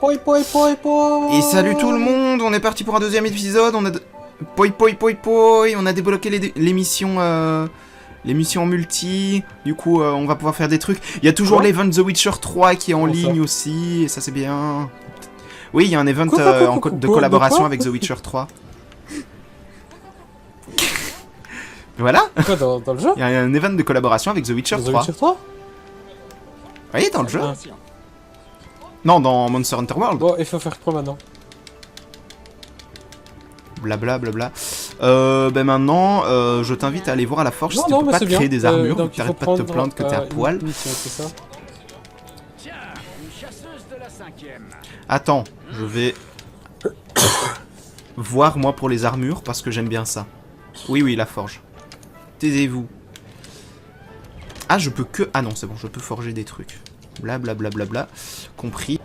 Poi poi poi poi. Et salut tout le monde, on est parti pour un deuxième épisode, on a... Poi poi poi poi, on a débloqué les missions en multi, du coup on va pouvoir faire des trucs. Il y a toujours l'event The Witcher 3 qui est en ligne aussi, et ça c'est bien. Oui, il y a un event de collaboration avec The Witcher 3. Voilà. Quoi, dans le jeu? Il y a un event de collaboration avec The Witcher 3. The Witcher 3? Oui, dans le jeu. Non, dans Monster Hunter World. Bon, il faut faire quoi maintenant? Blabla blabla. Ben maintenant, je t'invite à aller voir à la forge si tu peux pas te créer des armures, donc t'arrêtes pas de te plaindre que t'es à poil. Attends, je vais voir moi pour les armures parce que j'aime bien ça. Oui, oui, la forge. Taisez-vous. Ah, je peux que... Ah non, c'est bon, je peux forger des trucs. Blablabla, bla, bla, bla. Compris.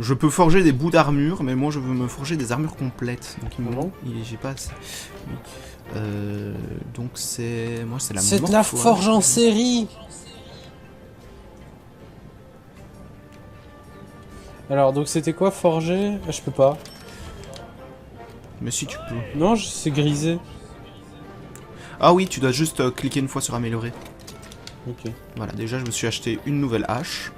Je peux forger des bouts d'armure, mais moi je veux me forger des armures complètes. Donc il me manque, j'ai pas assez. Donc c'est... Moi c'est la C'est de la forge en série. Alors donc c'était quoi forger? Je peux pas. Mais si tu peux. Non, c'est grisé. Ah oui, tu dois juste cliquer une fois sur améliorer. Ok. Voilà, déjà je me suis acheté une nouvelle hache.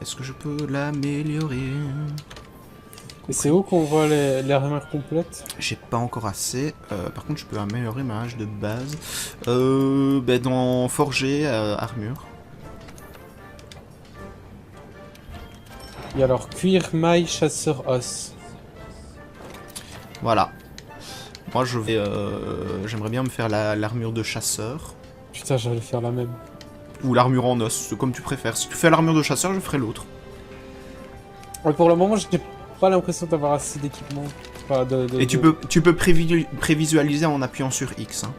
Est-ce que je peux l'améliorer? Et c'est où qu'on voit les armures complètes? J'ai pas encore assez. Par contre, je peux améliorer ma hache de base. Ben dans forger armure. Et alors, cuir, maille, chasseur, os. Voilà. Moi, je vais... j'aimerais bien me faire l'armure de chasseur. Putain, j'allais faire la même. Ou l'armure en os, comme tu préfères. Si tu fais l'armure de chasseur, je ferai l'autre. Ouais, pour le moment, j'ai pas l'impression d'avoir assez d'équipement. Enfin, et tu peux prévisualiser en appuyant sur X. Hein.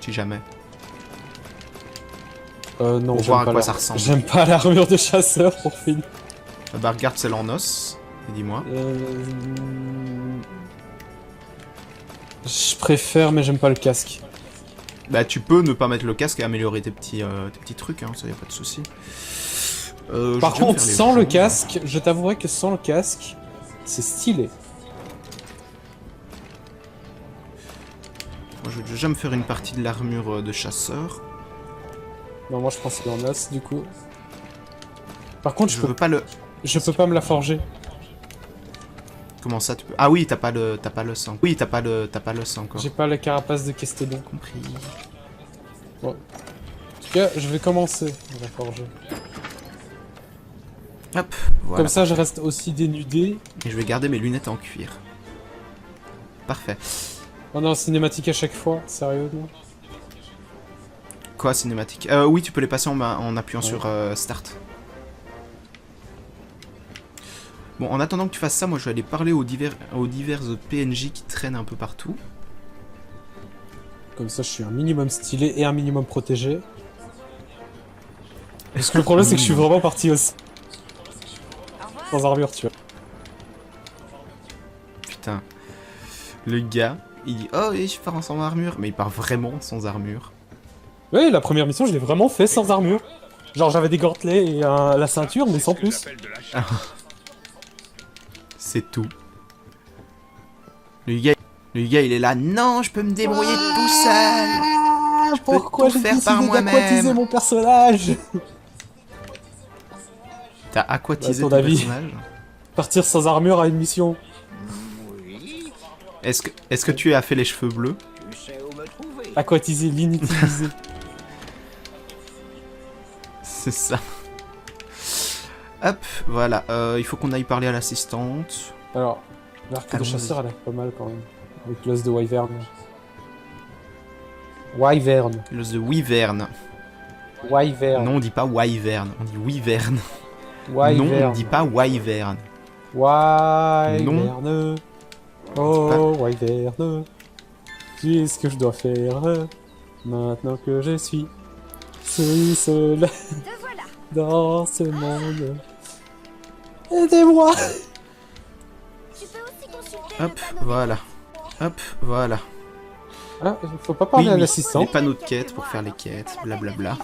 Si jamais. Non, pour voir à quoi ça ressemble. J'aime pas l'armure de chasseur pour finir. Bah regarde celle en os, et dis-moi. Je préfère, mais j'aime pas le casque. Bah tu peux ne pas mettre le casque et améliorer tes petits trucs, hein, ça y a pas de souci. Par contre, sans le casque, je t'avouerai que sans le casque, c'est stylé. Moi je vais déjà me faire une partie de l'armure de chasseur. Non, moi je pense qu'il est en os du coup. Par contre, je peux pas le... Je peux pas me la forger. Comment ça tu peux... Ah oui, t'as pas l'os encore. Oui, t'as pas l'os encore. J'ai pas la carapace de Kestodon. Compris. Bon. En tout cas, je vais commencer à la forger. Hop, voilà. Comme ça, je reste aussi dénudé. Et je vais garder mes lunettes en cuir. Parfait. Oh non, cinématique à chaque fois, sérieusement. Quoi, cinématique? Oui, tu peux les passer en appuyant sur Start. Bon, en attendant que tu fasses ça, moi je vais aller parler aux divers PNJ qui traînent un peu partout. Comme ça, je suis un minimum stylé et un minimum protégé. Parce que le problème, c'est que je suis vraiment parti aussi. Sans armure, tu vois. Putain. Le gars, il dit « Oh, oui, je pars sans armure », mais il part vraiment sans armure. Oui, la première mission, je l'ai vraiment fait sans armure. Genre, j'avais des gantelets et la ceinture, mais sans plus. C'est tout. Le gars, il est là. Non, je peux me débrouiller tout seul. Pourquoi j'ai décidé d'aquatiser mon personnage? T'as aquatisé ton personnage? Partir sans armure à une mission. Est-ce que tu as fait les cheveux bleus? Aquatiser, l'inutilisé. C'est ça. Hop, voilà. Il faut qu'on aille parler à l'assistante. Alors, l'arc de chasseur, elle a pas mal quand même. Avec l'os de Wyvern. Wyvern. L'os de Wyvern. Wyvern. Non, on dit pas Wyvern, on dit Wyvern. Wyvern. Non, on dit pas Wyvern. Wyvern. Oh, Wyvern. Qu'est-ce que je dois faire maintenant que je suis seul dans ce monde? Aidez-moi. Hop, voilà. Hop, voilà. Ah, il faut pas parler à l'assistant. Les panneaux de quête pour faire les quêtes, blablabla.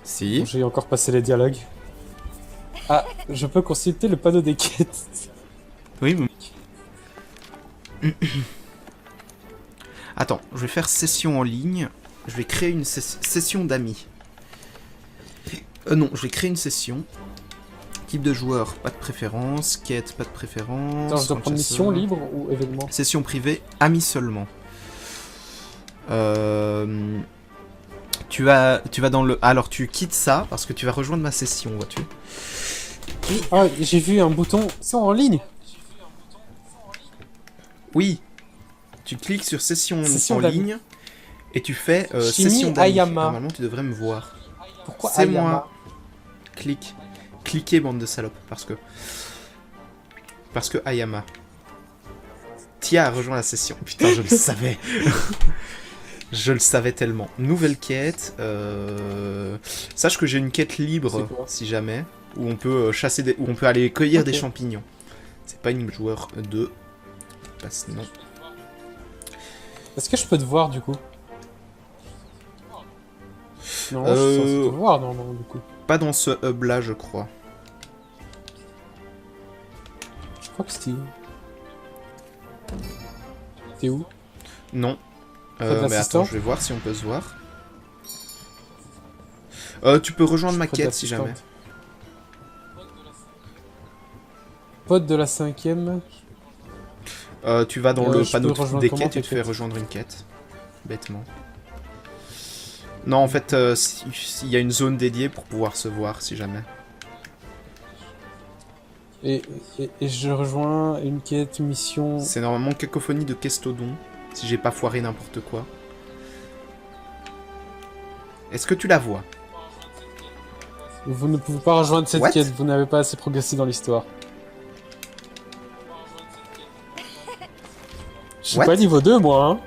Si. J'ai encore passé les dialogues. Ah, je peux consulter le panneau des quêtes. Oui, Attends, je vais faire session en ligne. Je vais créer une session d'amis. Non, je vais créer une session. Type de joueur, pas de préférence. Quête, pas de préférence. Attends, je dois prendre mission, libre ou événement? Session privée, amis seulement. Tu vas dans le... Alors tu quittes ça parce que tu vas rejoindre ma session, vois-tu. Ah, j'ai vu un bouton, c'est en ligne. Oui. Tu cliques sur session en d'amis. ligne et tu fais Shimi session d'amis. Ayama. Normalement tu devrais me voir. Pourquoi C'est Ayama? moi. Cliquez bande de salopes parce que Ayama. Tia a rejoint la session. Putain, je le savais. Je le savais tellement. Nouvelle quête. Sache que j'ai une quête libre si jamais où on peut chasser où on peut aller cueillir des champignons. C'est pas une joueur 2. Passe non. Est-ce que je peux te voir du coup? Non, je suis censé te voir non, du coup. Pas dans ce hub là, je crois. Je crois que c'était... T'es où? Non. Mais attends, je vais voir si on peut se voir. Tu peux rejoindre ma quête si jamais. Pote de la 5ème. Tu vas dans le panneau des comment quêtes et tu fais rejoindre une quête. Bêtement. Non, en fait, il y a une zone dédiée pour pouvoir se voir si jamais. Et je rejoins une quête, une mission... C'est normalement cacophonie de Kestodon, si j'ai pas foiré n'importe quoi. Est-ce que tu la vois? Vous ne pouvez pas rejoindre cette quête, vous n'avez pas assez progressé dans l'histoire. Je suis pas niveau 2 moi, hein.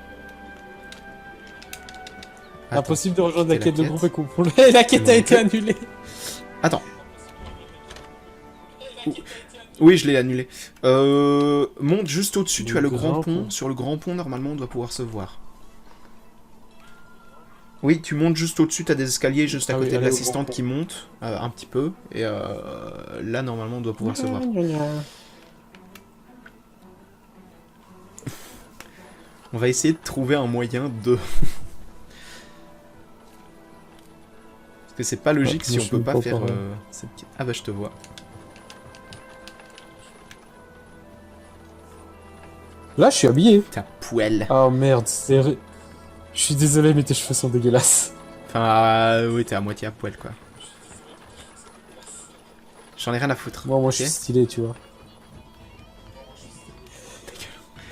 Attends, impossible de rejoindre la quête de groupe et couple. La quête a été annulée. Attends. Oui, je l'ai annulé. Monte juste au-dessus, tu as le grand pont. Sur le grand pont, normalement, on doit pouvoir se voir. Oui, tu montes juste au-dessus, tu as des escaliers juste à côté de l'assistante qui monte un petit peu. Et là, normalement, on doit pouvoir se voir. On va essayer de trouver un moyen de... Parce que c'est pas logique si on peut pas faire... Ah bah je te vois. Là, je suis habillé. Ta poêle. Oh merde, je suis désolé, mais tes cheveux sont dégueulasses. Enfin, oui, t'es à moitié à poil, quoi. J'en ai rien à foutre. Moi, je suis stylé, tu vois.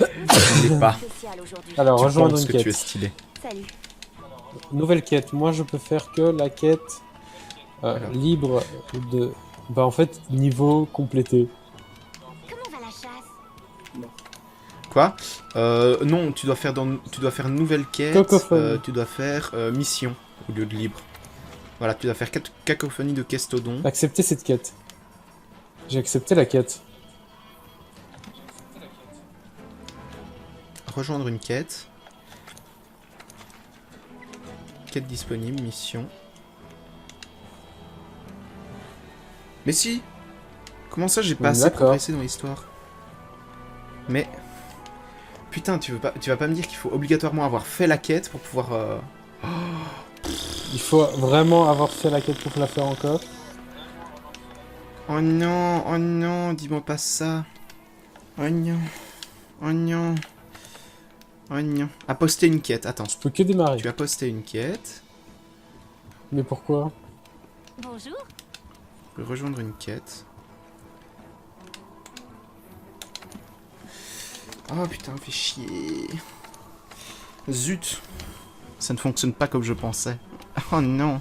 Je sais pas. Alors, rejoindre une quête. Tu es stylé. Salut. Nouvelle quête. Moi, je peux faire que la quête libre de... Bah, en fait, niveau complété. Comment va la chasse? Quoi? Non, tu dois faire nouvelle quête. Tu dois faire mission au lieu de libre. Voilà, tu dois faire cacophonie de Kestodon. Accepter cette quête. J'ai accepté la quête. Rejoindre une quête. Quête disponible, mission. Mais si! Comment ça, j'ai pas assez progressé dans l'histoire? Mais... Putain, tu vas pas me dire qu'il faut obligatoirement avoir fait la quête pour pouvoir... Il faut vraiment avoir fait la quête pour la faire encore. Oh non, dis-moi pas ça. Oh non, oh non. Oh non. À poster une quête, attends. Je peux que démarrer. Tu as posté une quête. Mais pourquoi? Bonjour. Rejoindre une quête. Oh putain, fais chier. Zut. Ça ne fonctionne pas comme je pensais. Oh non.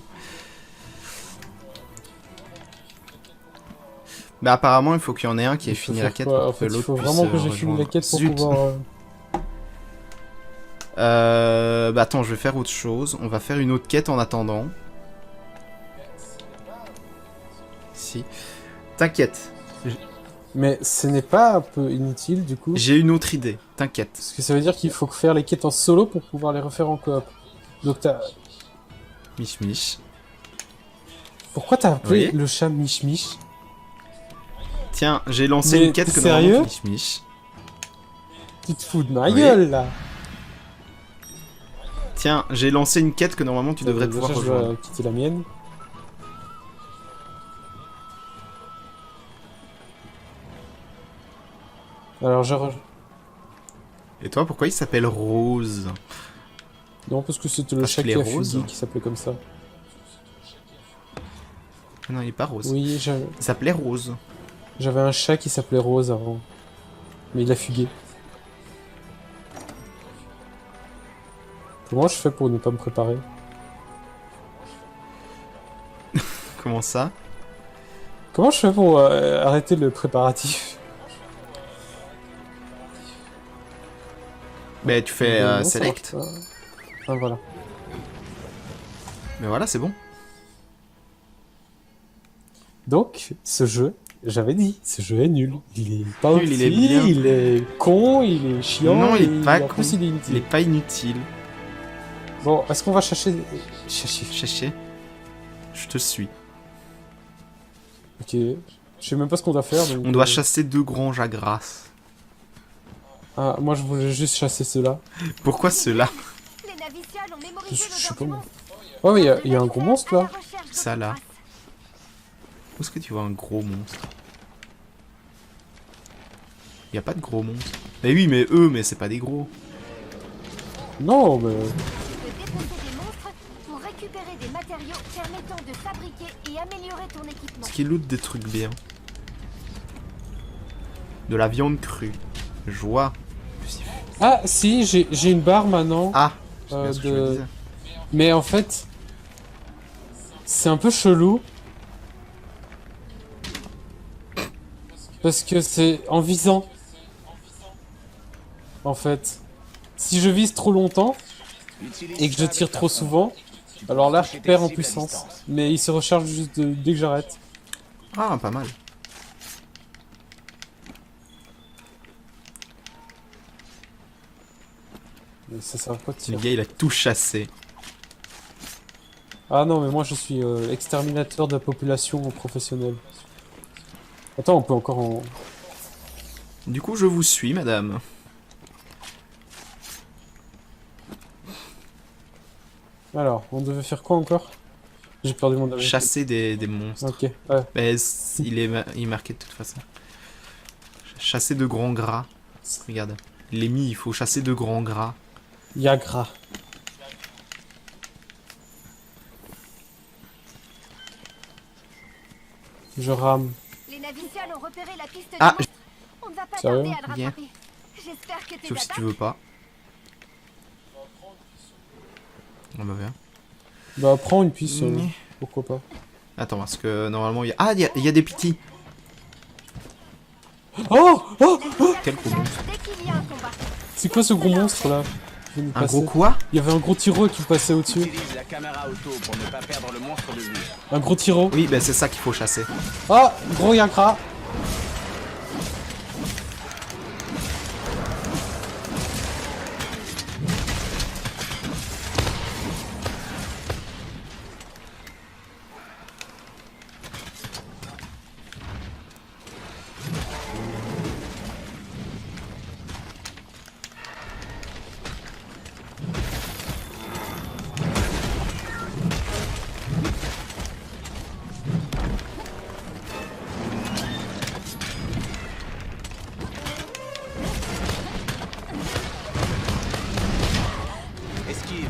Mais apparemment, il faut qu'il y en ait un qui ait fini la quête. En fait, il faut vraiment que j'ai fini la quête pour pouvoir... Bah attends, je vais faire autre chose. On va faire une autre quête en attendant. Si. T'inquiète. Mais ce n'est pas un peu inutile du coup? J'ai une autre idée, t'inquiète. Parce que ça veut dire qu'il faut faire les quêtes en solo pour pouvoir les refaire en coop. Donc t'as... Mich Mich. Pourquoi t'as appelé Oui. le chat Mich Mich? Tiens, j'ai lancé Mais une quête t'es que sérieux? normalement Mich Mich. Tu te fous de ma Oui. gueule là! Tiens, j'ai lancé une quête que normalement tu devrais Déjà, pouvoir je dois rejoindre. quitter la mienne. Alors Et toi, pourquoi il s'appelle Rose? Non, parce que c'était le Parce chat qu'il qui est a rose. fugué qui s'appelait comme ça. Non, il est pas Rose. Oui, Il s'appelait Rose. j'avais un chat qui s'appelait Rose avant. Mais il a fugué. Comment je fais pour ne pas me préparer? Comment ça? Comment je fais pour arrêter le préparatif? Ben, tu fais Non, ça select. marche pas. Ah voilà. Mais voilà, c'est bon. Donc, ce jeu, j'avais dit, ce jeu est nul. Il est pas Nul, il est utile, bien. il est con, il est chiant. Non, il et est pas en con. plus, il est Il inutile. est pas inutile. Bon, est-ce qu'on va chercher... Chercher. Je te suis. Ok. Je sais même pas ce qu'on doit faire. Donc, On doit chasser 2 grands jagras. Ah, moi je voulais juste chasser ceux-là. Pourquoi ceux-là? Les naviciales ont mémorisé Je sais l'odeur pas du moi. monstre. Oh, mais il y a un gros monstre là. Ça, là. Où est-ce que tu vois un gros monstre? Y a pas de gros monstres. Mais oui, mais eux, mais c'est pas des gros. Non, mais... Tu peux défoncer des monstres pour récupérer des matériaux permettant de fabriquer et améliorer ton équipement. Ce qui loot des trucs bien. De la viande crue. Joie. Ah, si, j'ai une barre maintenant. Ah, c'est Euh, bien ce que je me disais. Mais en fait... C'est un peu chelou. Parce que c'est en visant. En fait. Si je vise trop longtemps, et que je tire trop souvent, alors là je perds en puissance. Mais il se recharge juste dès que j'arrête. Ah, pas mal. Mais ça sert à quoi de Le tirer? gars, il a tout chassé. Ah non, mais moi je suis exterminateur de la population professionnelle. Attends, on peut encore en... Du coup, je vous suis, madame. Alors, on devait faire quoi encore? J'ai perdu mon dernier. Chasser des monstres. Ok, ouais. Mais il est marqué de toute façon. Chasser de grands gras. Regarde. Il est mis, il faut chasser de grands gras. Yagra. Je rame. Les naviciales ont repéré la piste du Ah, monstre. On ne va pas Sérieux? tarder à le Bien. rattraper. J'espère que tes sauf si attaques... tu veux pas. On va bien. Bah prends une piste, Mmh. pourquoi pas. Attends, parce que normalement il y a... Ah, il y a des petits. Oh, oh, Quel gros monstre. Dès qu'il y a un combat. c'est quoi ce gros monstre là? qui vient de Un passer? gros quoi? Il y avait un gros tiro qui passait au-dessus. Utilise la caméra auto pour ne pas perdre le monstre de vue. Un gros tiro. Oui, ben c'est ça qu'il faut chasser. Oh, gros Yagra. Esquive.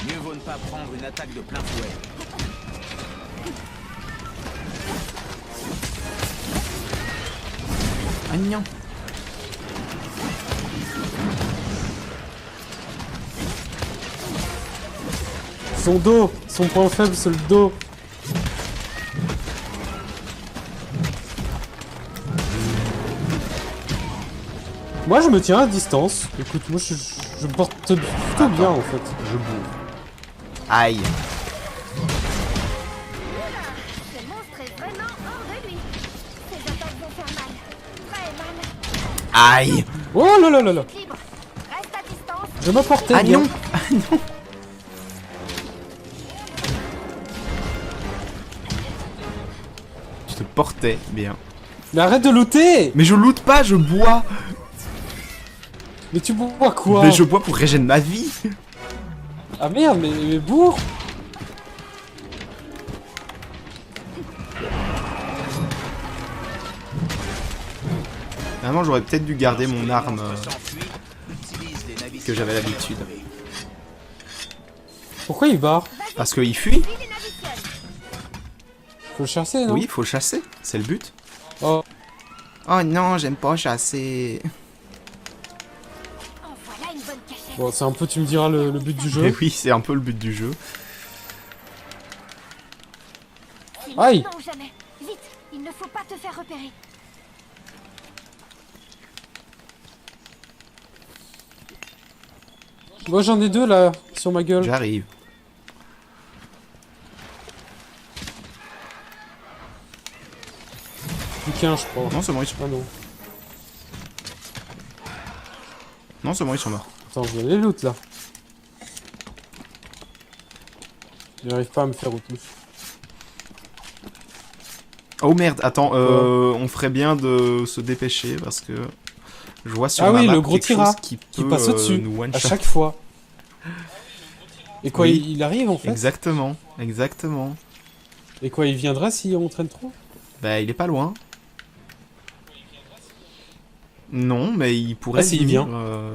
Mieux vaut ne pas prendre une attaque de plein fouet. Ah non. Son dos. Son point faible, c'est le dos. Moi, je me tiens à distance. Écoute, moi, je me porte plutôt bien, en fait. Je bourre. Aïe. Ce monstre est vraiment hors de lui. Ses attaques vont faire mal. Aïe. Oh là là là là. Libre. Reste à distance. Je me portais Ah bien. non. Ah non. Je te portais bien. Mais arrête de looter. Mais je loot pas, je bois. Mais tu bois quoi? Mais je bois pour régénérer ma vie. Ah merde, mais bourre. Vraiment, j'aurais peut-être dû garder mon arme S'enfuit, utilise les navires que j'avais l'habitude. Pourquoi il barre? Parce qu'il fuit. Puis les naviciels. Faut le chasser, non? Oui, il faut le chasser. C'est le but. Oh. Oh non, j'aime pas chasser. En voilà une bonne cachette. Bon, c'est un peu, tu me diras le but du jeu. Mais oui, c'est un peu le but du jeu. C'est Aïe. maintenant ou jamais. Vite, il ne faut pas te faire repérer. Moi j'en ai deux là, sur ma gueule. J'arrive. Plus qu'un, je crois. Non, c'est bon, ils sont... Ah non. Non, c'est bon, ils sont morts. Attends, je vais les loot là. J'arrive pas à me faire au touche. Oh merde, attends, on ferait bien de se dépêcher parce que je vois sur Ah ma oui, map le gros quelque chose Tira qui qui peut, passe au-dessus nous one à shot. chaque fois. Et quoi, Oui. il arrive en fait? Exactement, exactement. Et quoi, il viendra si on traîne trop? Bah, il est pas loin. Non, mais il pourrait Ah, si, il venir, vient.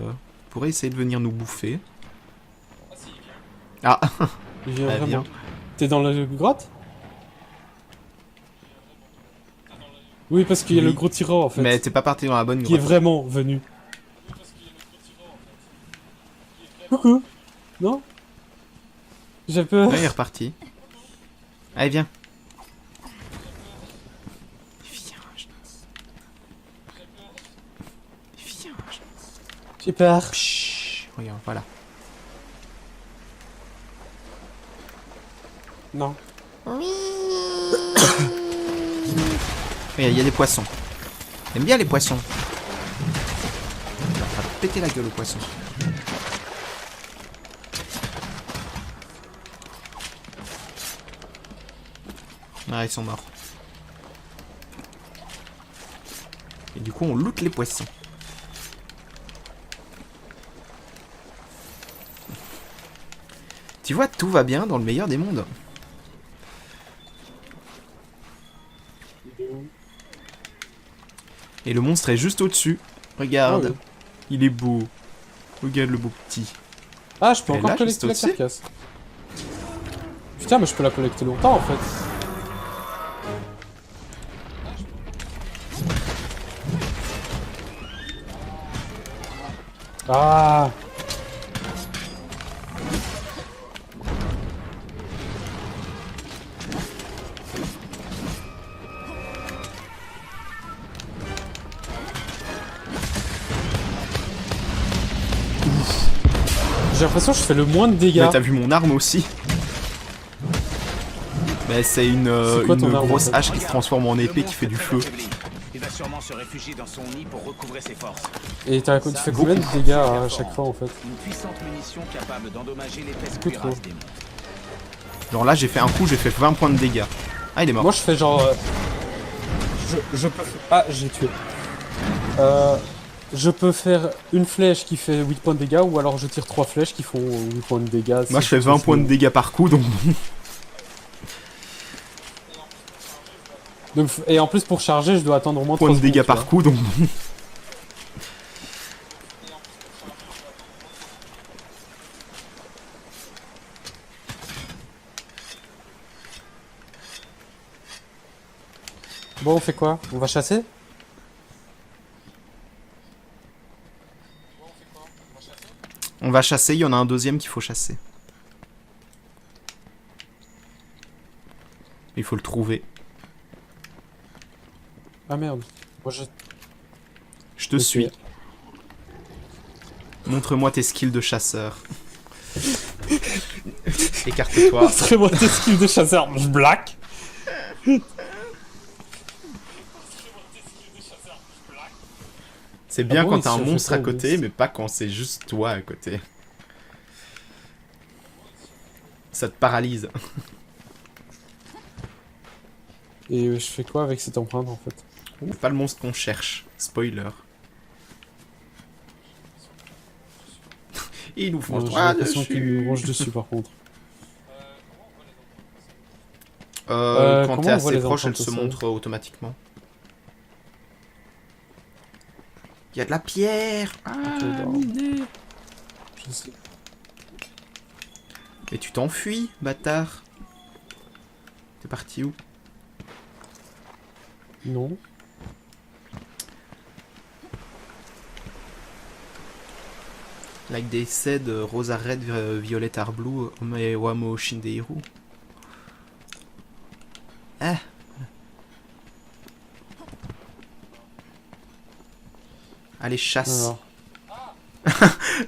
pourrait essayer de venir nous bouffer. Ah, Il vient bah, vraiment. viens. T'es dans la grotte? Oui, parce qu'il y a Oui. le gros tirant en fait. Mais t'es pas parti dans la bonne Qui est grotte. vraiment venu. Coucou. Non? J'ai peur. Là, il est reparti. Allez, viens. Viens, Jonas. Viens, Jonas. J'ai peur. Chut, regarde, voilà. Non. Regarde, il y a des poissons. J'aime bien les poissons. On va péter la gueule aux poissons. Ah, ils sont morts. Et du coup, on loot les poissons. Tu vois, tout va bien dans le meilleur des mondes. Et le monstre est juste au-dessus. Regarde. Ah oui. Il est beau. Regarde le beau petit. Ah, je peux Elle est encore là, collecter la juste au-dessus. carcasse. Putain, mais je peux la collecter longtemps en fait. Ah. J'ai l'impression que je fais le moins de dégâts. Mais t'as vu mon arme aussi? Mais c'est une, C'est quoi ton une arme, grosse en fait hache qui se transforme en épée qui fait du feu. Il va sûrement se réfugier dans son nid pour recouvrer ses forces. Et tu fais combien de dégâts à chaque fois en fait? Une puissante munition capable d'endommager l'épaisse Beaucoup cuirasse trop. des monstres. Genre là, j'ai fait un coup, j'ai fait 20 points de dégâts. Ah, il est mort. Moi je fais genre... je peux... Ah, j'ai tué. Je peux faire une flèche qui fait 8 points de dégâts ou alors je tire 3 flèches qui font 8 points de dégâts. Moi, je fais 20 points de dégâts par coup, donc... Donc, et en plus pour charger je dois attendre au moins 3 points de secondes, dégâts tu par vois. coup, donc... Bon, on fait quoi? On va chasser? On va chasser, il y en a un deuxième qu'il faut chasser. Il faut le trouver. Ah merde. Moi je... Je te Ok. suis. Montre-moi tes skills de chasseur. Écarte-toi. Montrez-moi tes skills de chasseur. Black. C'est C'est bien bon, quand il t'as un surfe monstre ça, à côté, oui. mais pas quand c'est juste toi à côté. Ça te paralyse. Et je fais quoi avec cette empreinte en fait? C'est pas le monstre qu'on cherche. Spoiler. Il nous Non, fonce j'ai droit l'impression qu'il dessus. nous ronge dessus par contre. Quand comment t'es on voit assez les proche, elle empreintes se au sol montre automatiquement. Il y a de la pierre. Ah, d'accord. miné. Je sais. Mais tu t'enfuis, bâtard. T'es parti où? Non. Like they said, Rosa Red, Violet are blue, Ome Wamo Shindeiru. Ah. Allez, chasse. Alors.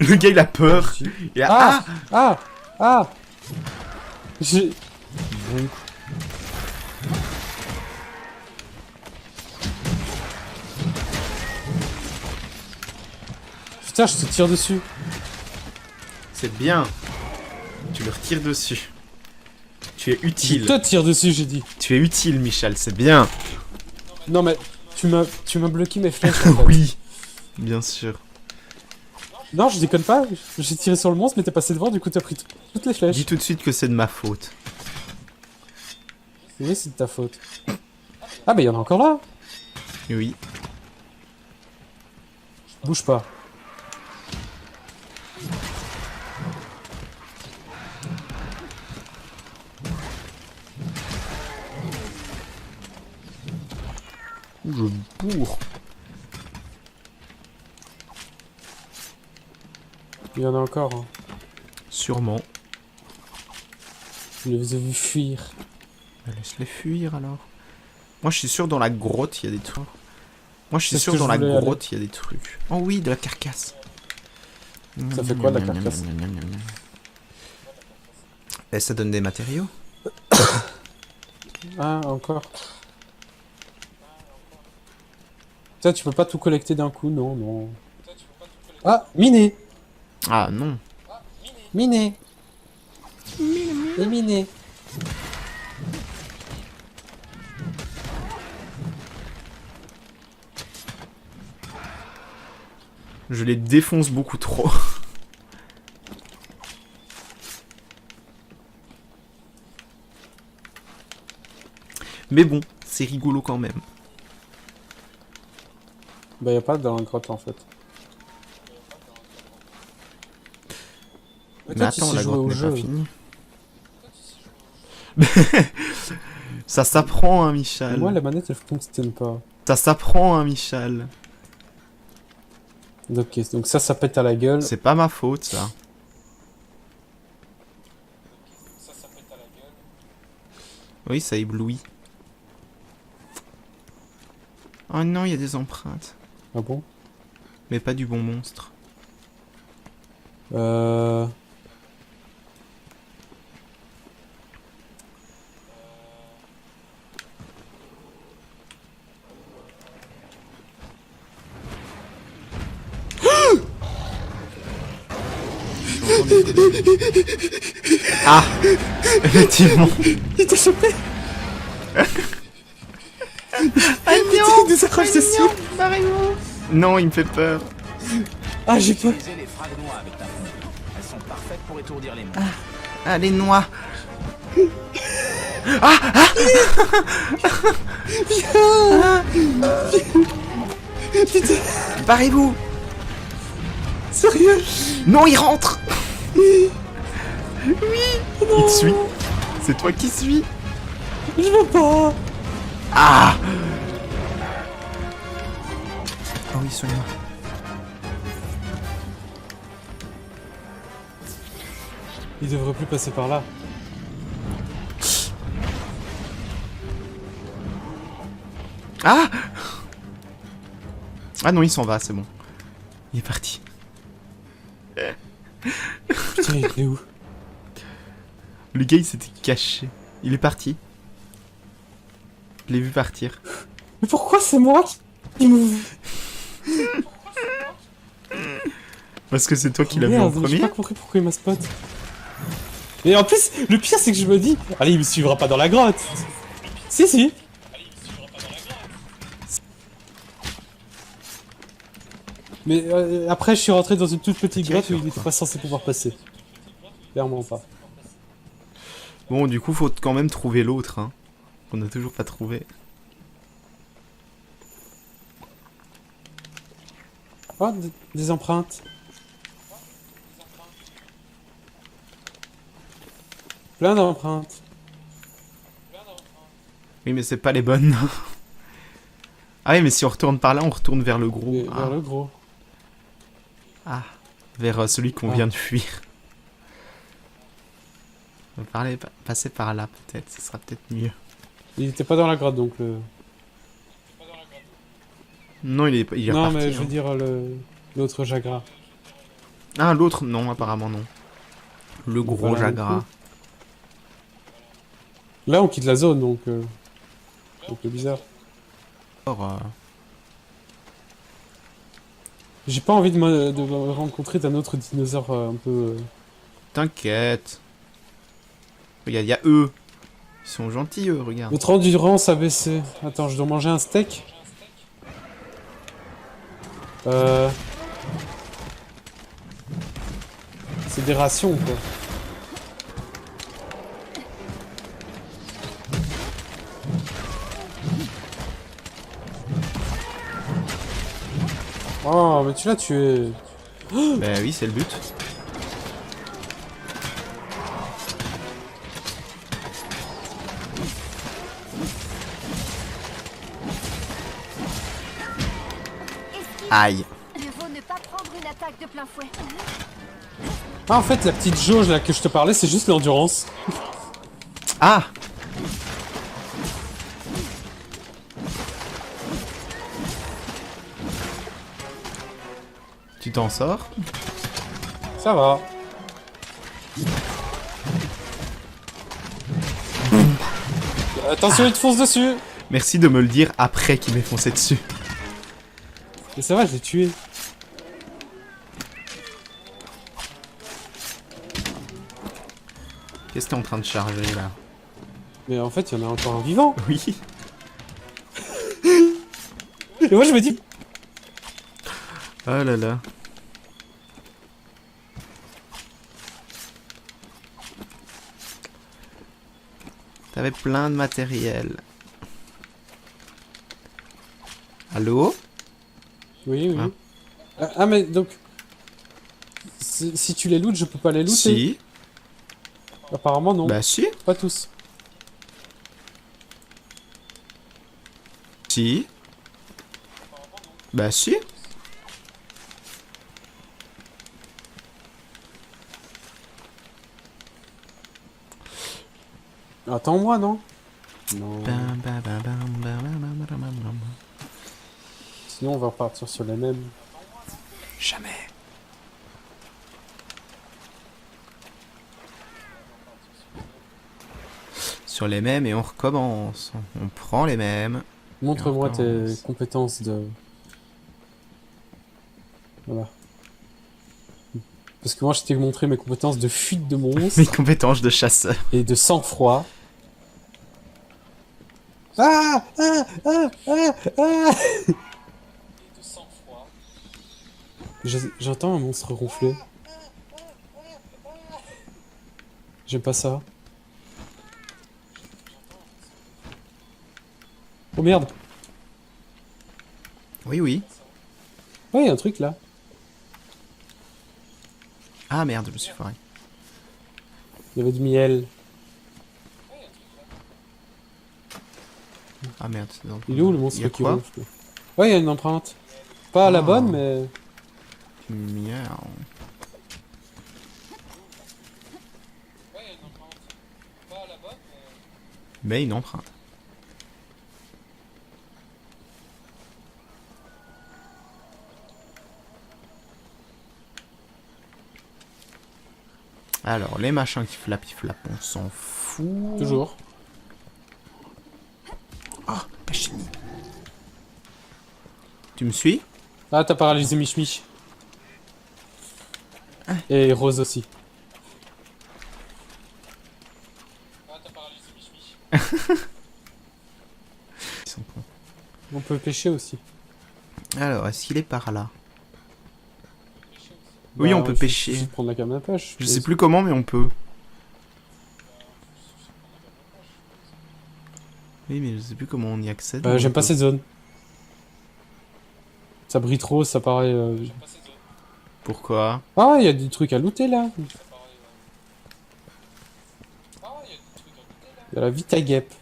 Le gars, il a peur. Il a... Ah Ah Ah J'ai... Bon. Putain, je te tire dessus. C'est bien. Tu le retires dessus. Tu es Je utile. te tire dessus, j'ai dit. Tu es utile, Michel, c'est bien. Non mais, tu m'as bloqué mes flèches en fait. Oui, bien sûr. Non, je déconne pas. J'ai tiré sur le monstre, mais t'es passé devant, du coup t'as pris toutes les flèches. Dis tout de suite que c'est de ma faute. Oui, c'est de ta faute. Ah, mais il y en a encore là. Oui. Bouge pas. Je bourre. Il y en a encore. Hein. Sûrement. Je les ai vus fuir. Bah, laisse-les fuir alors. Moi je suis sûr dans la grotte il y a des trucs. Moi je suis C'est ce sûr que dans je la voulais aller. grotte il y a des trucs. Oh oui, de la carcasse. Ça fait quoi, de la carcasse? Et ça donne des matériaux. Ah, encore. Ça, tu peux pas tout collecter d'un coup, non, non. Ah, miné. Ah non. Miné. Et miné. Je les défonce beaucoup trop. Mais bon, c'est rigolo quand même. Bah, y a pas dans la grotte en fait. Mais toi, tu attends, sais la jouer au grotte n'est jeu. pas finie. Ça s'apprend, hein, Michel. Moi, la manette elle fonctionne pas. Ça s'apprend, hein, Michel. Ok, donc ça pète à la gueule. C'est pas ma faute, ça. Oui, ça éblouit. Oh non, il y a des empreintes. Ah bon? Mais pas du bon monstre. Ah, effectivement. Il t'a chopé. Ah non, Désaccroche dessus. non, il me fait peur. Ah, j'ai peur. Utilisez les fragnois avec ta pompe. Elles sont parfaites pour étourdir les monstres. Ah, les noix. Barrez-vous. Sérieux? Non, il rentre. Oui. Il te suit. C'est toi qui suis. Je veux pas. Ah. Ah oui, soigne-moi. Il devrait plus passer par là. Ah. Ah non, il s'en va, c'est bon. Il est parti. Putain, il est où? Le gars, il s'était caché. Il est parti. Je l'ai vu partir. Mais pourquoi c'est moi qui me... Parce que c'est toi qui l'as vu en Merde, j'ai premier. pas compris pourquoi il m'a spot. Et en plus, le pire c'est que je me dis, allez, il me suivra pas dans la grotte. Si, si. Mais après, je suis rentré dans une toute petite grotte où il était pas censé pouvoir passer. Clairement pas. Bon, du coup, faut quand même trouver l'autre, hein. On n'a toujours pas trouvé. Oh, des empreintes. Plein d'empreintes. Oui, mais c'est pas les bonnes. Ah oui, mais si on retourne par là, on retourne vers le gros. Et Ah, vers le gros. vers celui qu'on Ah. vient de fuir. On va passer par là, peut-être. Ce sera peut-être mieux. Il était pas dans la grotte donc le. Non, il est Non, reparti. mais je veux hein. dire l'autre Jagra. Ah, l'autre, non, apparemment non. Le gros Voilà, Jagra. du coup. Là, on quitte la zone donc. C'est un peu bizarre. Alors, J'ai pas envie de rencontrer d'un autre dinosaure un peu. t'inquiète. Il y a eux. Ils sont gentils, eux, regarde. Notre endurance a baissé. Attends, je dois manger un steak. C'est des rations quoi. Oh, mais tu l'as tué. Bah oui, c'est le but. Aïe. Mieux vaut ne pas prendre une attaque de plein fouet. Ah, en fait, la petite jauge là que je te parlais, c'est juste l'endurance. Ah! Tu t'en sors? Ça va. Attention, il te fonce dessus. Merci de me le dire après qu'il m'ait foncé dessus. Mais ça va, je l'ai tué. Qu'est-ce que t'es en train de charger là? Mais en fait, il y en a encore un vivant. Oui. Et moi, je me dis, Oh là là. T'avais plein de matériel. Allô? oui, oui. Ah. Ah, mais donc, si tu les lootes, je peux pas les looter. Si. Apparemment, non. Bah si. Pas tous. Si. Bah si. Attends-moi, non? Non. Bam, bam, bam, bam, bam, bam, bam, bam, bam. Sinon, on va repartir sur les mêmes. Jamais. Sur les mêmes et on recommence. On prend les mêmes. Montre-moi Et on tes recommence. compétences de... Voilà. Parce que moi, je t'ai montré mes compétences de fuite de Mes monstres compétences de chasseur. et de sang-froid. Ah, ah, ah, ah, ah. J'entends un monstre ronfler. J'aime pas ça. Oh merde. Oui, oui. Ouais, y a un truc là. Ah merde, je me suis foiré. Il y avait du miel. Ah merde, c'est dans le... Il est où le Il y monstre a qui quoi? ronfle? Ouais, il y a une empreinte. Pas à la Oh. bonne, mais... Miaou. Mais une empreinte. Alors, les machins qui flappent, on s'en fout. Toujours. Oh, la chenille. Tu me suis? Ah, t'as paralysé Mich Mich. Et Rose aussi. Ils sont cons. On peut pêcher aussi. Alors, est-ce qu'il est par là? Oui, Bah, on peut il pêcher. suffit de prendre la canne à pêche. Je sais plus comment, mais on peut. Oui, mais je sais plus comment on y accède. mais on J'aime pas peut. cette zone. Ça brille trop, ça paraît... Pourquoi? Ah, il y a des trucs à looter là. Il y a la Vita Guêpe.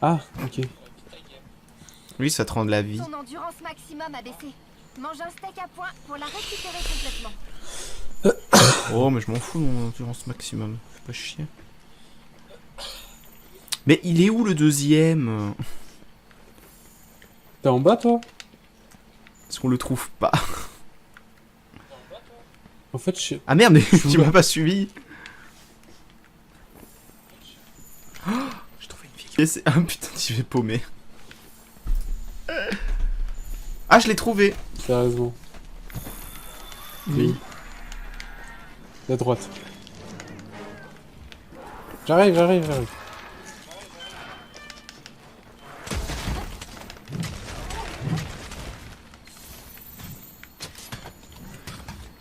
Ah, ok. Oui, ça te rend de la vie. Ton endurance maximum a baissé. Mange un steak à point pour la récupérer complètement. Oh, mais je m'en fous de mon endurance maximum. Fais pas chier. Mais il est où le deuxième? T'es en bas toi? Parce qu'on le trouve pas. En fait, je... Ah merde, mais où tu là m'as pas suivi. Oh, j'ai trouvé une fille. Ah putain, tu vais paumer. Ah, je l'ai trouvé. Sérieusement. Oui. À droite. J'arrive.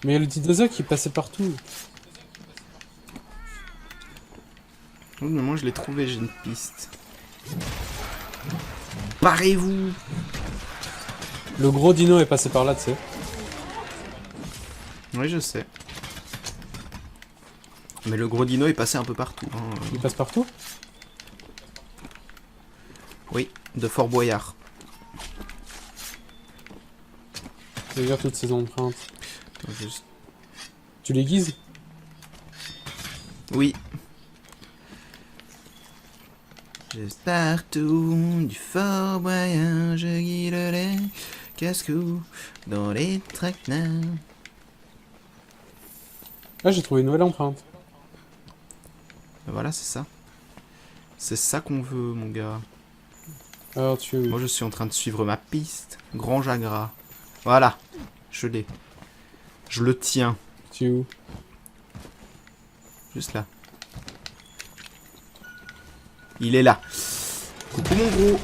Mais il y a le dinosaure qui passait partout. Oh, mais moi je l'ai trouvé, j'ai une piste. Parez-vous. Le gros dino est passé par là, tu sais. Oui, je sais. Mais le gros dino est passé un peu partout. Hein. Il passe partout? Oui, de Fort Boyard. Regarde toutes ces empreintes. Attends, juste- Tu les guises? Oui. Juste partout du Fort Boyard, je guide les casse-cou dans les traquenards. Ah, j'ai trouvé une nouvelle empreinte. Voilà, c'est ça. C'est ça qu'on veut, mon gars. Alors tu... Moi, je suis en train de suivre ma piste. Grand Jagras. Voilà. Je l'ai. Je le tiens. Tu es où? Juste là. Il est là. Coucou, mon gros.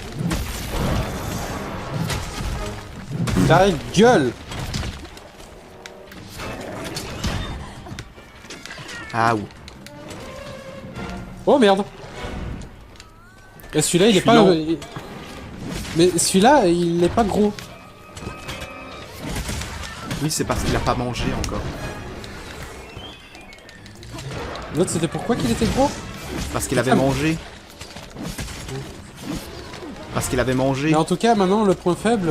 Ta gueule! Ah ou. Oh merde! Et celui-là, il Je est suis pas... lent. Mais celui-là, il est pas gros. Oui, c'est parce qu'il a pas mangé encore. L'autre, c'était pourquoi qu'il était gros? Parce qu'il avait mangé. Parce qu'il avait mangé. Mais en tout cas, maintenant, le point faible...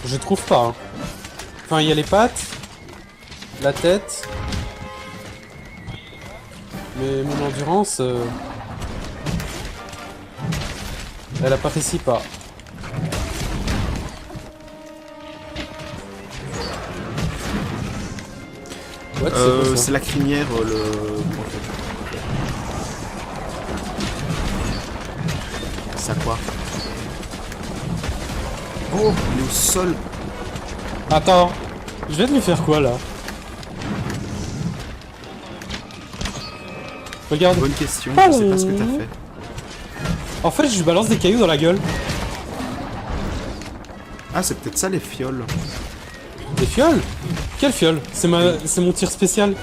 Je trouve pas. Hein. Enfin, il y a les pattes, la tête... Mais mon endurance... Elle apprécie pas. What, c'est quoi, ça? C'est la crinière, le... Ça quoi? Oh, il est au sol. Attends, je vais lui faire quoi là? Regarde. Bonne question, je sais pas ce que t'as fait. En fait, je lui balance des cailloux dans la gueule. Ah, c'est peut-être ça les fioles. Des fioles? Quelle fiole? C'est mon tir spécial.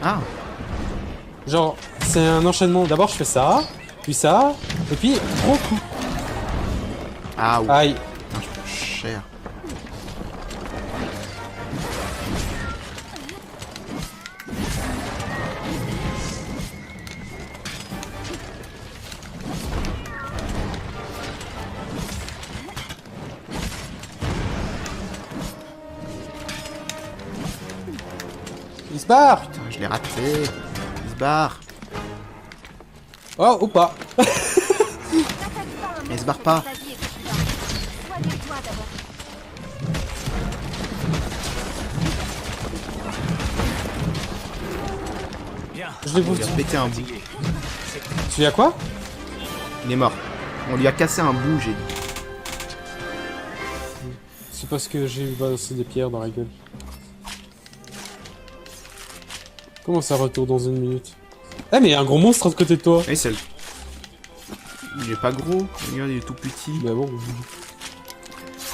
Ah, Genre, c'est un enchaînement. D'abord, je fais ça, puis ça, et puis gros coup. ah oui. Aïe. Putain, je prends cher. Il se barre. Putain, je l'ai raté. Il se barre. Oh, ou pas. N'attaque pas un Il se barre pas. Ta vie est coupable. Soigne-toi d'abord. les On lui a bouts. pété un bout. Tu as quoi? Il est mort. On lui a cassé un bout, j'ai dit. C'est parce que j'ai balancé des pierres dans la gueule. Comment ça retourne dans une minute? Eh mais il y a un gros monstre à côté de toi. Et c'est le... Il est pas gros. Regarde, il est tout petit. Bah bon.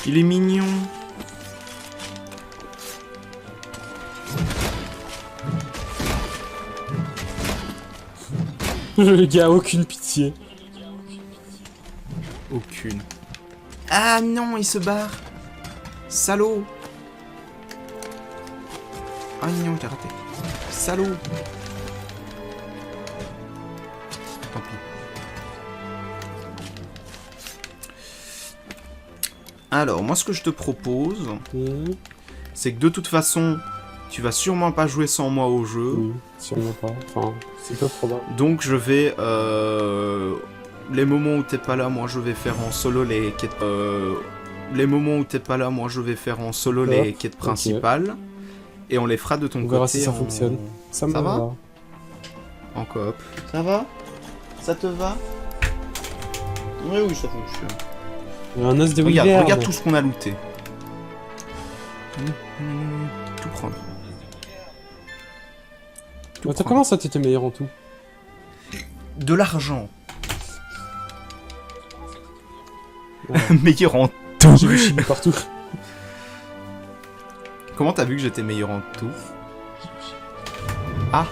Il est mignon. Le gars a aucune pitié. Aucune. Ah non, il se barre. Salaud. Ah non, j'ai raté. Salaud. Tant pis. Alors, moi, ce que je te propose, Mmh. c'est que de toute façon, tu vas sûrement pas jouer sans moi au jeu. Oui, sûrement pas. Enfin, c'est peu probable. Donc, je vais... les moments où t'es pas là, moi, je vais faire en solo les quêtes... les moments où t'es pas là, moi, je vais faire en solo les Hop, quêtes principales. Et on les fera de ton On côté. verra si ça en- fonctionne. Ça me Ça va va. En coop. Ça va? Ça te va? Oui, oui, ça fonctionne. Il y a un os de Regarde, wyvern. regarde tout ce qu'on a looté. Tout prendre. Tout Attends, prendre. comment ça t'étais meilleur en tout? De l'argent. Ouais. Meilleur en tout. J'ai vu chimie partout. Comment t'as vu que j'étais meilleur en tout? Ah.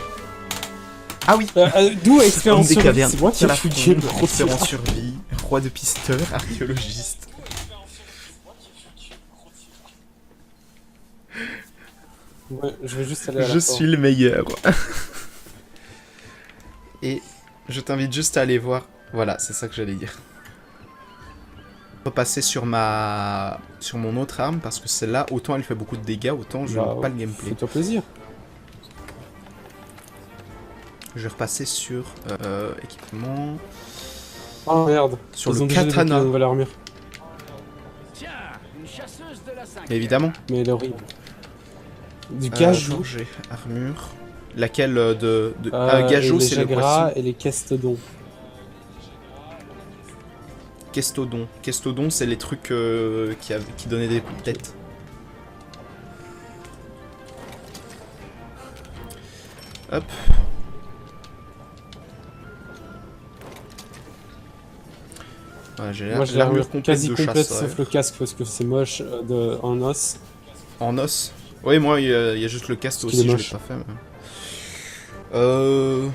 Ah oui. D'où expérience Homme des sur cavernes. C'est moi qui ai Calafonde, foutu le gros expert en tir. survie, roi de pisteur, archéologiste. Ouais, je vais juste aller à la Je porte. suis le meilleur. Et je t'invite juste à aller voir. Voilà, c'est ça que j'allais dire. Repasser sur mon autre arme parce que celle-là, autant elle fait beaucoup de dégâts, autant je Bah, n'aime pas le gameplay. Fais-toi plaisir. Je vais repasser sur équipement, Oh merde. sur Ils le ont déjà débloqué la katana, nouvelle armure. Tiens, une chasseuse de la 5. évidemment. Mais elle est horrible. Du cajou. Forger, armure. Laquelle Et Gajo, les c'est le jagras poisson. et les kestodons. Kestodon. Kestodon, c'est les trucs qui donnaient des coups de tête. Hop. Voilà, j'ai Moi j'ai l'armure l'armure complète quasi de complète chasseur. sauf le casque parce que c'est moche en os. En os. Oui, moi, il y a juste le casque Parce qu'il aussi, est je l'ai moche. pas fait. Mais...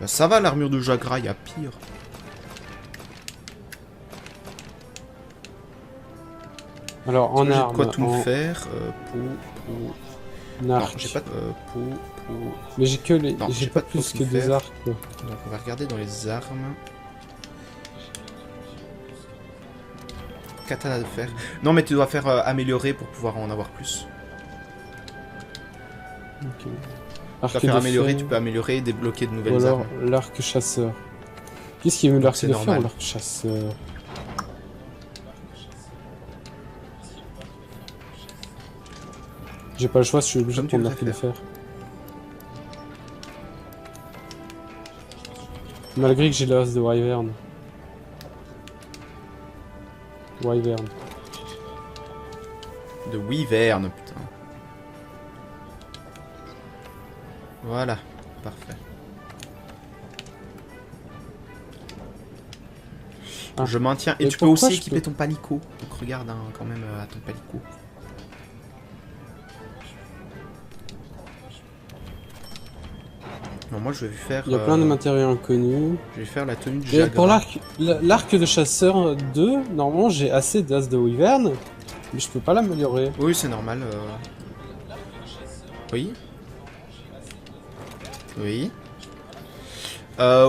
Bah, ça va, l'armure de Jagra, il y a pire. Alors en J'ai de arme, quoi tout me en faire Non, arc. j'ai pas de... Mais j'ai que les. Non, J'ai j'ai pas pas de plus que pouce deux faire. arcs. Quoi. Donc on va regarder dans les armes. Katana de fer. Non mais tu dois faire améliorer pour pouvoir en avoir plus. Ok. Tu Arc vas faire de améliorer, fer, tu peux améliorer et débloquer de ou nouvelles alors armes. l'arc chasseur. Qu'est-ce qui est mieux, l'arc c'est de fer normal. ou l'arc chasseur? J'ai pas le choix, je suis obligé de Comme tu prendre l'arc de préfères. fer. Malgré que j'ai l'os de Wyvern. Wyvern. De Wyvern, putain. Voilà, parfait. Ah. Je maintiens. Et Et tu peux pourquoi aussi je équiper peux- ton palico. Donc regarde hein, quand même à ton palico. Non, moi je vais faire. Il y a plein de matériaux inconnus. Je vais faire la tenue de Et Jagra. pour l'arc de chasseur 2, normalement j'ai assez d'as de Wyvern, mais je peux pas l'améliorer. Oui, c'est normal. Oui. Oui.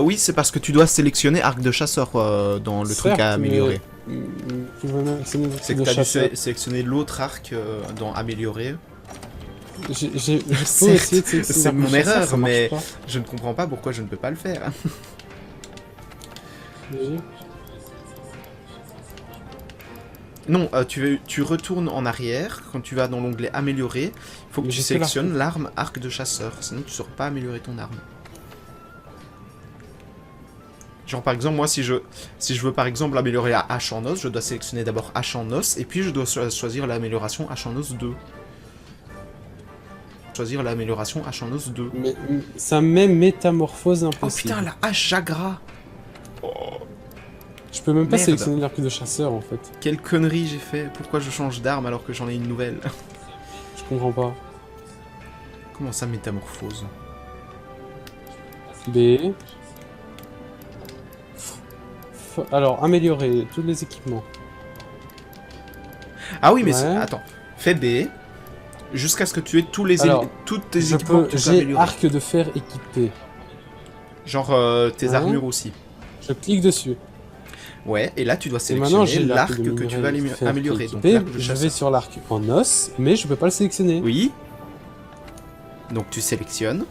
Oui, c'est parce que tu dois sélectionner arc de chasseur dans le truc Certes, à améliorer. Tu veux même sélectionner C'est que de tu as dû chasseur. sélectionner l'autre arc dans améliorer. J'ai peux Certes, essayer de sélectionner c'est l'arc de mon chasseur, erreur, ça marche mais- pas. Je ne comprends pas pourquoi je ne peux pas le faire. Non, tu retournes en arrière. Quand tu vas dans l'onglet améliorer, il faut que Mais tu j'ai fait sélectionnes l'arme arc de chasseur. Sinon, tu ne sauras pas améliorer ton arme. Genre par exemple, moi si je veux par exemple améliorer la hache en os, je dois sélectionner d'abord hache en os, et puis je dois choisir l'amélioration hache en os 2. Choisir l'amélioration hache en os 2. Mais ça met métamorphose Oh impossible. putain, la hache Jagra. Je peux même pas Merde. sélectionner l'arc de chasseur en fait. Quelle connerie j'ai fait. Pourquoi je change d'arme alors que j'en ai une nouvelle? Je comprends pas. Comment ça métamorphose? B. Alors, améliorer tous les équipements. Ah oui, mais Ouais. attends. Fais B. Jusqu'à ce que tu aies tous les Alors, toutes tes équipements que tu peux J'ai améliorer. arc de fer équipé. Genre tes Ouais. armures aussi. Je clique dessus. Ouais, et là tu dois Et maintenant, j'ai sélectionner l'arc l'arc de que tu vas fer améliorer. Donc équipé. l'arc de Je chasseur. vais sur l'arc en os, mais je peux pas le sélectionner. Oui. Donc tu sélectionnes.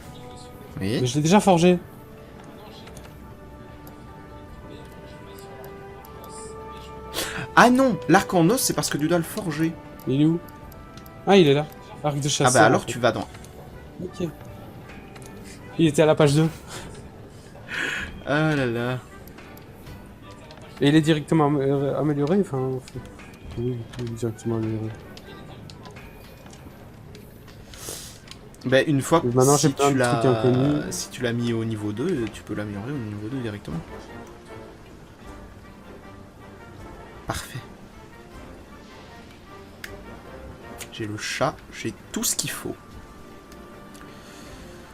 Oui. Mais je l'ai déjà forgé. Ah non, l'arc en os c'est parce que tu dois le forger. Il est où? Ah, il est là. Arc de chasseur. Ah bah alors en fait. tu vas dans... Ok. Il était à la page 2. Ah là là. Et il est directement amélioré, enfin... Oui, il est directement amélioré. Bah une fois que Et maintenant, j'ai si, plein tu de trucs inconnus. si tu l'as mis au niveau 2, tu peux l'améliorer au niveau 2 directement. Parfait. J'ai le chat, j'ai tout ce qu'il faut.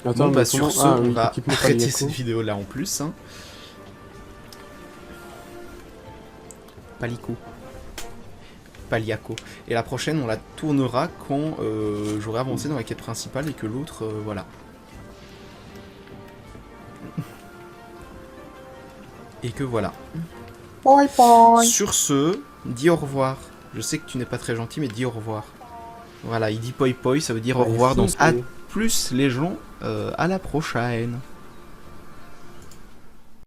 Attends, Bon bah mais sur comment- ce, ah, on oui, va équipement arrêter Paliaco. cette vidéo là en plus. Hein. Palico. Paliaco. Et la prochaine, on la tournera quand j'aurai avancé dans la quête principale et que l'autre, voilà. Et que voilà. Bye bye. Sur ce, dis au revoir. Je sais que tu n'es pas très gentil, mais dis au revoir. Voilà, il dit poi poi, ça veut dire au Ouais, revoir. Donc c'est- à plus les gens, à la prochaine.